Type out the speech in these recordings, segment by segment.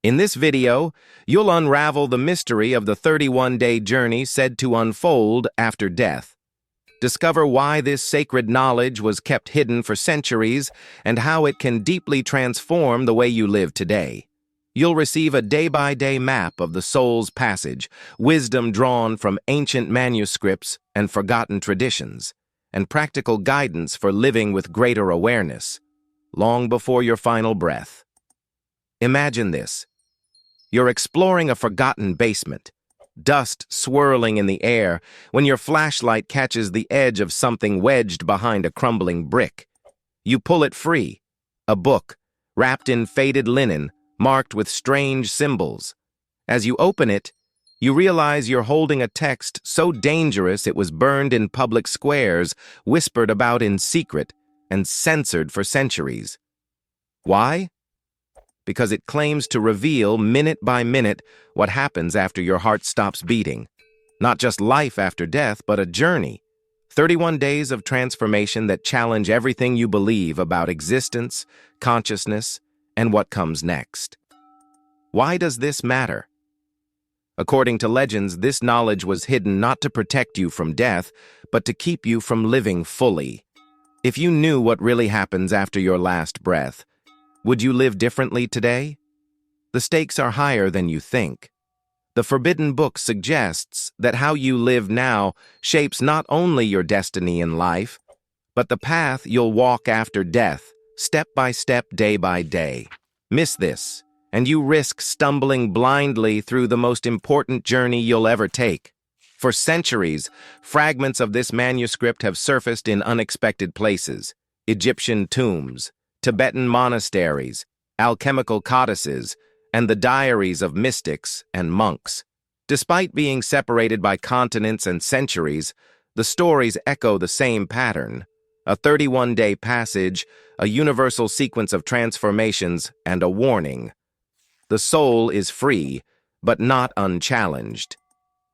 In this video, you'll unravel the mystery of the 31-day journey said to unfold after death. Discover why this sacred knowledge was kept hidden for centuries and how it can deeply transform the way you live today. You'll receive a day-by-day map of the soul's passage, wisdom drawn from ancient manuscripts and forgotten traditions, and practical guidance for living with greater awareness, long before your final breath. Imagine this. You're exploring a forgotten basement, dust swirling in the air when your flashlight catches the edge of something wedged behind a crumbling brick. You pull it free, a book, wrapped in faded linen, marked with strange symbols. As you open it, you realize you're holding a text so dangerous it was burned in public squares, whispered about in secret, and censored for centuries. Why? Because it claims to reveal, minute by minute, what happens after your heart stops beating. Not just life after death, but a journey. 31 days of transformation that challenge everything you believe about existence, consciousness, and what comes next. Why does this matter? According to legends, this knowledge was hidden not to protect you from death, but to keep you from living fully. If you knew what really happens after your last breath, would you live differently today? The stakes are higher than you think. The Forbidden Book suggests that how you live now shapes not only your destiny in life, but the path you'll walk after death, step by step, day by day. Miss this, and you risk stumbling blindly through the most important journey you'll ever take. For centuries, fragments of this manuscript have surfaced in unexpected places: Egyptian tombs, Tibetan monasteries, alchemical codices, and the diaries of mystics and monks. Despite being separated by continents and centuries, the stories echo the same pattern: a 31-day passage, a universal sequence of transformations, and a warning. The soul is free, but not unchallenged.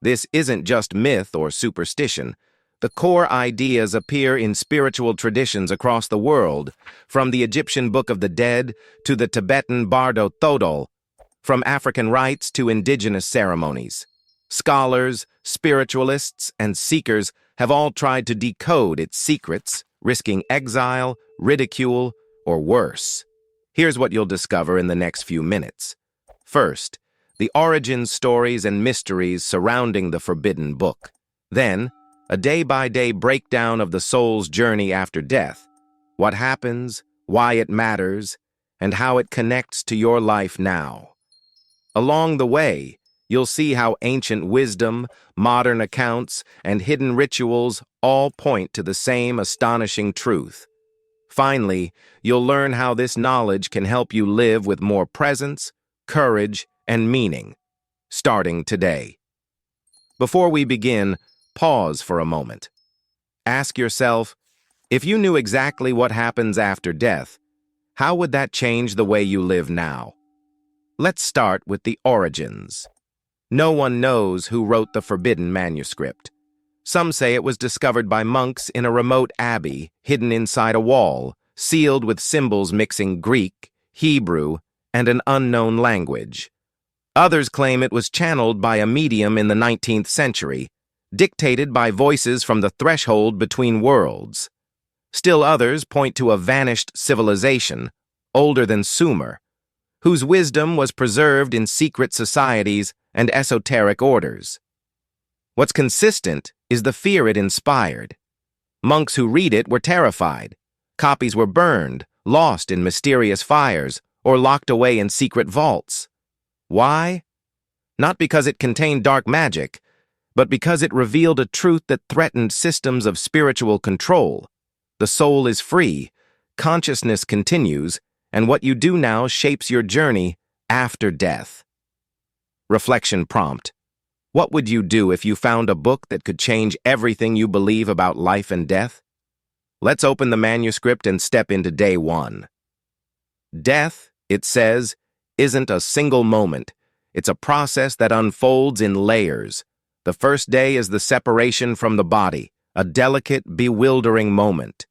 This isn't just myth or superstition. The core ideas appear in spiritual traditions across the world, from the Egyptian Book of the Dead to the Tibetan Bardo Thodol, from African rites to indigenous ceremonies. Scholars, spiritualists, and seekers have all tried to decode its secrets, risking exile, ridicule, or worse. Here's what you'll discover in the next few minutes. First, the origin stories and mysteries surrounding the Forbidden Book. Then, a day-by-day breakdown of the soul's journey after death, what happens, why it matters, and how it connects to your life now. Along the way, you'll see how ancient wisdom, modern accounts, and hidden rituals all point to the same astonishing truth. Finally, you'll learn how this knowledge can help you live with more presence, courage, and meaning, starting today. Before we begin, pause for a moment. Ask yourself, if you knew exactly what happens after death, how would that change the way you live now? Let's start with the origins. No one knows who wrote the Forbidden Manuscript. Some say it was discovered by monks in a remote abbey, hidden inside a wall, sealed with symbols mixing Greek, Hebrew, and an unknown language. Others claim it was channeled by a medium in the 19th century, dictated by voices from the threshold between worlds. Still others point to a vanished civilization, older than Sumer, whose wisdom was preserved in secret societies and esoteric orders. What's consistent is the fear it inspired. Monks who read it were terrified. Copies were burned, lost in mysterious fires, or locked away in secret vaults. Why? Not because it contained dark magic, but because it revealed a truth that threatened systems of spiritual control. The soul is free, consciousness continues, and what you do now shapes your journey after death. Reflection prompt: what would you do if you found a book that could change everything you believe about life and death? Let's open the manuscript and step into day one. Death, it says, isn't a single moment. It's a process that unfolds in layers. The first day is the separation from the body, a delicate, bewildering moment.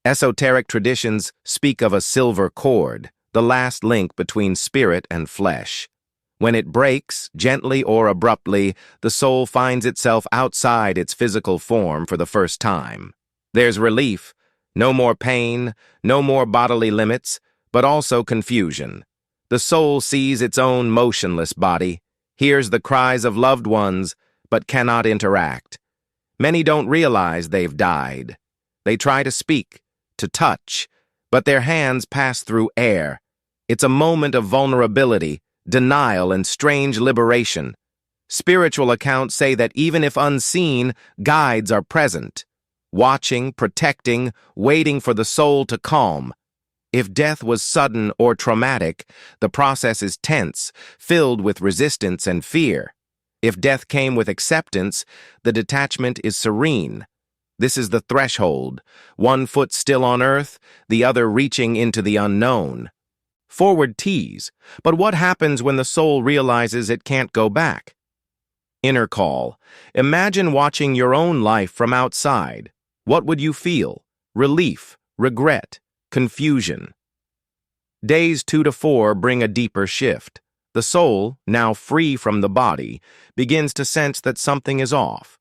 Esoteric traditions speak of a silver cord, the last link between spirit and flesh. When it breaks, gently or abruptly, the soul finds itself outside its physical form for the first time. There's relief, no more pain, no more bodily limits, but also confusion. The soul sees its own motionless body, hears the cries of loved ones, but cannot interact. Many don't realize they've died. They try to speak, to touch, but their hands pass through air. It's a moment of vulnerability, denial, and strange liberation. Spiritual accounts say that even if unseen, guides are present, watching, protecting, waiting for the soul to calm. If death was sudden or traumatic, the process is tense, filled with resistance and fear. If death came with acceptance, the detachment is serene. This is the threshold, one foot still on earth, the other reaching into the unknown. Forward tease, but what happens when the soul realizes it can't go back? Inner call. Imagine watching your own life from outside. What would you feel? Relief, regret, confusion. Days 2 to 4 bring a deeper shift. The soul, now free from the body, begins to sense that something is off.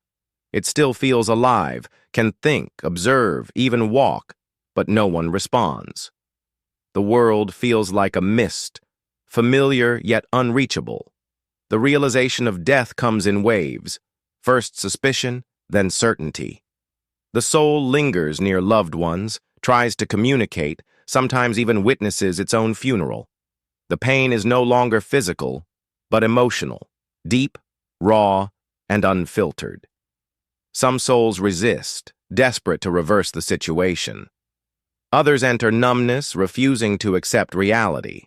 It still feels alive, can think, observe, even walk, but no one responds. The world feels like a mist, familiar yet unreachable. The realization of death comes in waves, first suspicion, then certainty. The soul lingers near loved ones, tries to communicate, sometimes even witnesses its own funeral. The pain is no longer physical, but emotional, deep, raw, and unfiltered. Some souls resist, desperate to reverse the situation. Others enter numbness, refusing to accept reality.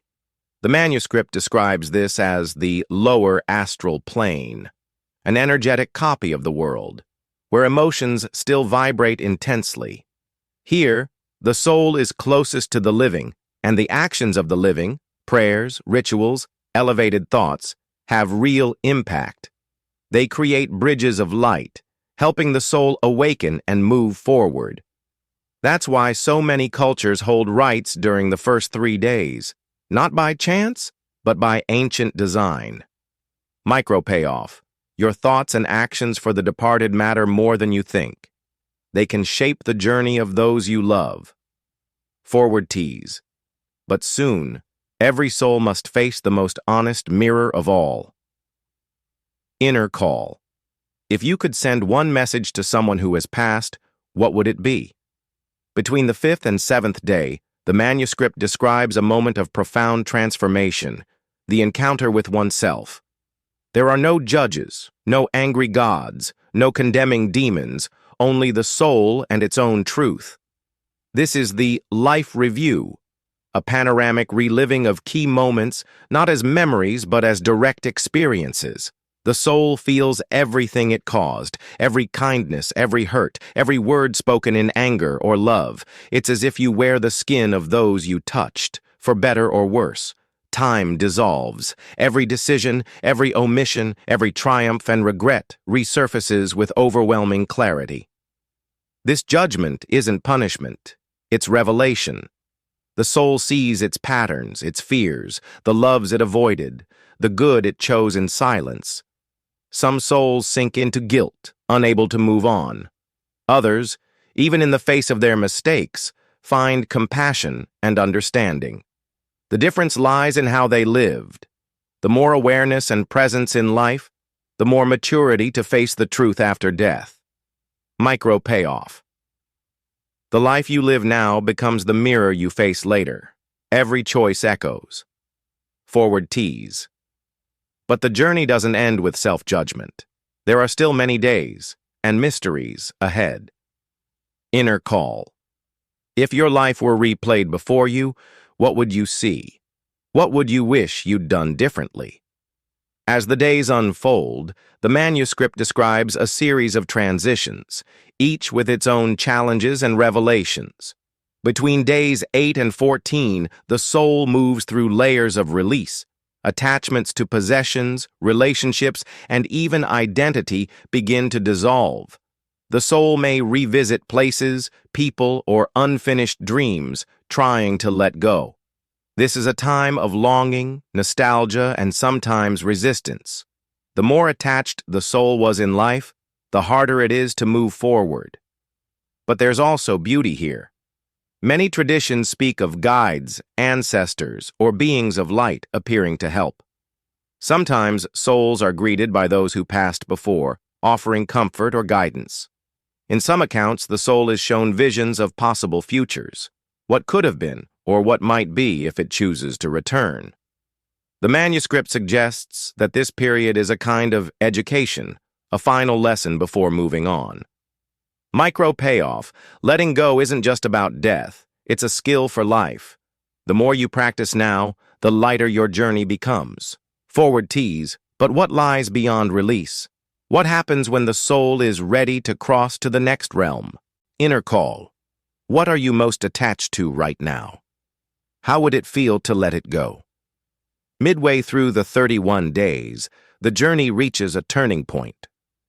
The manuscript describes this as the lower astral plane, an energetic copy of the world, where emotions still vibrate intensely. Here, the soul is closest to the living, and the actions of the living, prayers, rituals, elevated thoughts, have real impact. They create bridges of light, helping the soul awaken and move forward. That's why so many cultures hold rites during the first 3 days, not by chance, but by ancient design. Micro payoff. Your thoughts and actions for the departed matter more than you think. They can shape the journey of those you love. Forward tease. But soon, every soul must face the most honest mirror of all. Inner call. If you could send one message to someone who has passed, what would it be? Between the 5th and 7th day, the manuscript describes a moment of profound transformation, the encounter with oneself. There are no judges, no angry gods, no condemning demons, only the soul and its own truth. This is the life review, a panoramic reliving of key moments, not as memories but as direct experiences. The soul feels everything it caused, every kindness, every hurt, every word spoken in anger or love. It's as if you wear the skin of those you touched, for better or worse. Time dissolves. Every decision, every omission, every triumph and regret resurfaces with overwhelming clarity. This judgment isn't punishment. It's revelation. The soul sees its patterns, its fears, the loves it avoided, the good it chose in silence. Some souls sink into guilt, unable to move on. Others, even in the face of their mistakes, find compassion and understanding. The difference lies in how they lived. The more awareness and presence in life, the more maturity to face the truth after death. Micro payoff. The life you live now becomes the mirror you face later. Every choice echoes. Forward tease. But the journey doesn't end with self-judgment. There are still many days and mysteries ahead. Inner call. If your life were replayed before you, what would you see? What would you wish you'd done differently? As the days unfold, the manuscript describes a series of transitions, each with its own challenges and revelations. Between days 8 and 14, the soul moves through layers of release. Attachments to possessions, relationships, and even identity begin to dissolve. The soul may revisit places, people, or unfinished dreams, trying to let go. This is a time of longing, nostalgia, and sometimes resistance. The more attached the soul was in life, the harder it is to move forward. But there's also beauty here. Many traditions speak of guides, ancestors, or beings of light appearing to help. Sometimes souls are greeted by those who passed before, offering comfort or guidance. In some accounts, the soul is shown visions of possible futures, what could have been, or what might be if it chooses to return. The manuscript suggests that this period is a kind of education, a final lesson before moving on. Micro payoff, letting go isn't just about death, it's a skill for life. The more you practice now, the lighter your journey becomes. Forward tease, but what lies beyond release? What happens when the soul is ready to cross to the next realm? Inner call. What are you most attached to right now? How would it feel to let it go? Midway through the 31 days, the journey reaches a turning point.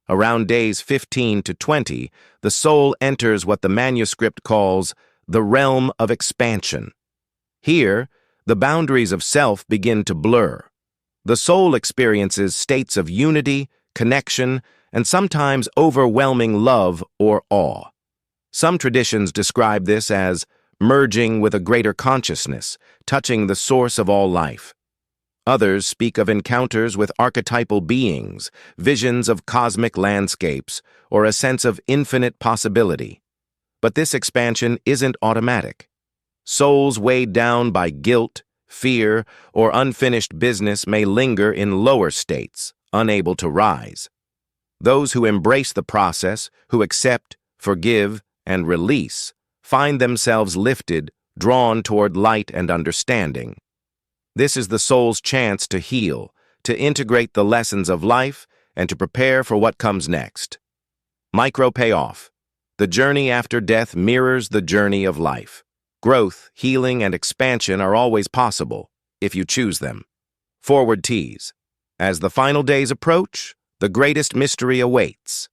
Around days 15 to 20, the soul enters what the manuscript calls the realm of expansion. Here, the boundaries of self begin to blur. The soul experiences states of unity, connection, and sometimes overwhelming love or awe. Some traditions describe this as merging with a greater consciousness, touching the source of all life. Others speak of encounters with archetypal beings, visions of cosmic landscapes, or a sense of infinite possibility. But this expansion isn't automatic. Souls weighed down by guilt, fear, or unfinished business may linger in lower states, unable to rise. Those who embrace the process, who accept, forgive, and release, find themselves lifted, drawn toward light and understanding. This is the soul's chance to heal, to integrate the lessons of life, and to prepare for what comes next. Micro payoff. The journey after death mirrors the journey of life. Growth, healing, and expansion are always possible, if you choose them. Forward tease. As the final days approach, the greatest mystery awaits.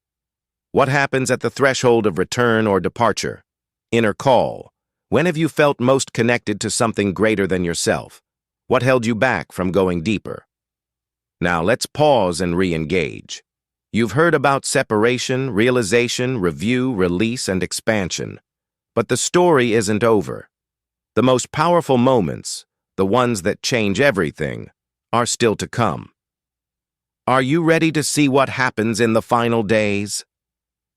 What happens at the threshold of return or departure? Inner call. When have you felt most connected to something greater than yourself? What held you back from going deeper? Now let's pause and re-engage. You've heard about separation, realization, review, release, and expansion. But the story isn't over. The most powerful moments, the ones that change everything, are still to come. Are you ready to see what happens in the final days?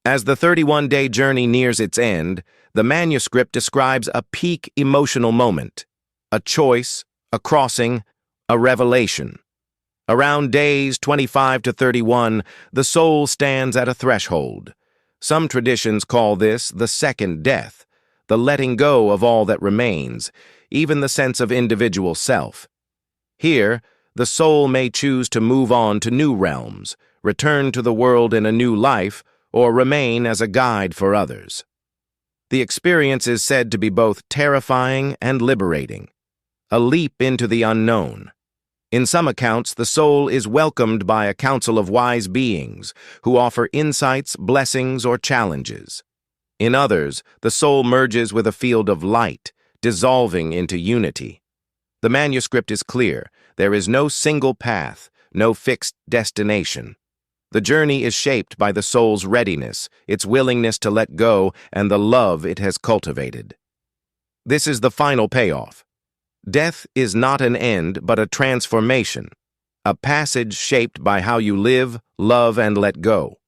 As the 31-day journey nears its end, the manuscript describes a peak emotional moment, a choice, a crossing, a revelation. Around days 25 to 31, the soul stands at a threshold. Some traditions call this the second death, the letting go of all that remains, even the sense of individual self. Here, the soul may choose to move on to new realms, return to the world in a new life, or remain as a guide for others. The experience is said to be both terrifying and liberating, a leap into the unknown. In some accounts, the soul is welcomed by a council of wise beings who offer insights, blessings, or challenges. In others, the soul merges with a field of light, dissolving into unity. The manuscript is clear. There is no single path, no fixed destination. The journey is shaped by the soul's readiness, its willingness to let go, and the love it has cultivated. This is the final payoff. Death is not an end, but a transformation, a passage shaped by how you live, love, and let go.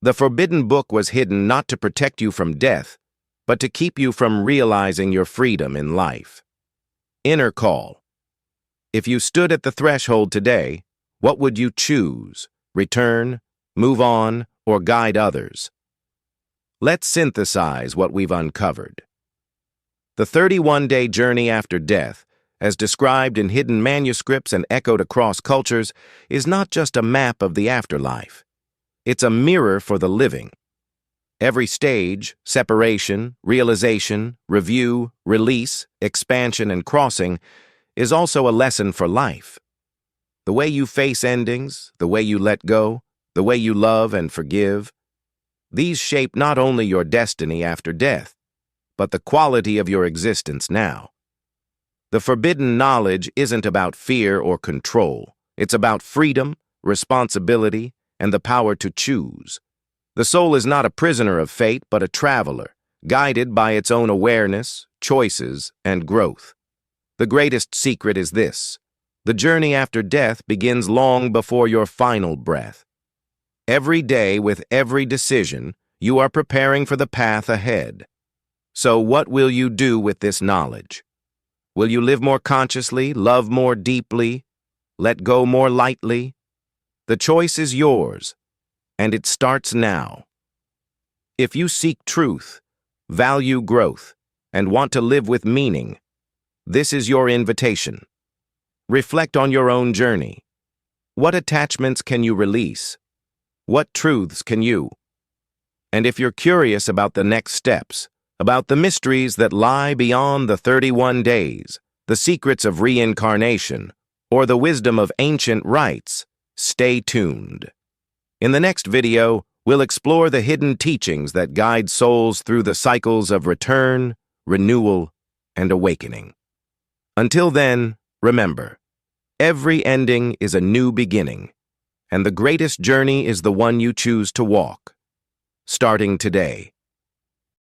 The forbidden book was hidden not to protect you from death, but to keep you from realizing your freedom in life. Inner call. If you stood at the threshold today, what would you choose? Return, move on, or guide others? Let's synthesize what we've uncovered. The 31-day journey after death, as described in hidden manuscripts and echoed across cultures, is not just a map of the afterlife. It's a mirror for the living. Every stage, separation, realization, review, release, expansion, and crossing, is also a lesson for life. The way you face endings, the way you let go, the way you love and forgive, these shape not only your destiny after death, but the quality of your existence now. The forbidden knowledge isn't about fear or control. It's about freedom, responsibility, and the power to choose. The soul is not a prisoner of fate, but a traveler, guided by its own awareness, choices, and growth. The greatest secret is this: the journey after death begins long before your final breath. Every day, with every decision, you are preparing for the path ahead. So what will you do with this knowledge? Will you live more consciously, love more deeply, let go more lightly? The choice is yours, and it starts now. If you seek truth, value growth, and want to live with meaning, this is your invitation. Reflect on your own journey. What attachments can you release? What truths can you? And if you're curious about the next steps, about the mysteries that lie beyond the 31 days, the secrets of reincarnation, or the wisdom of ancient rites, stay tuned. In the next video, we'll explore the hidden teachings that guide souls through the cycles of return, renewal, and awakening. Until then, remember, every ending is a new beginning, and the greatest journey is the one you choose to walk, starting today.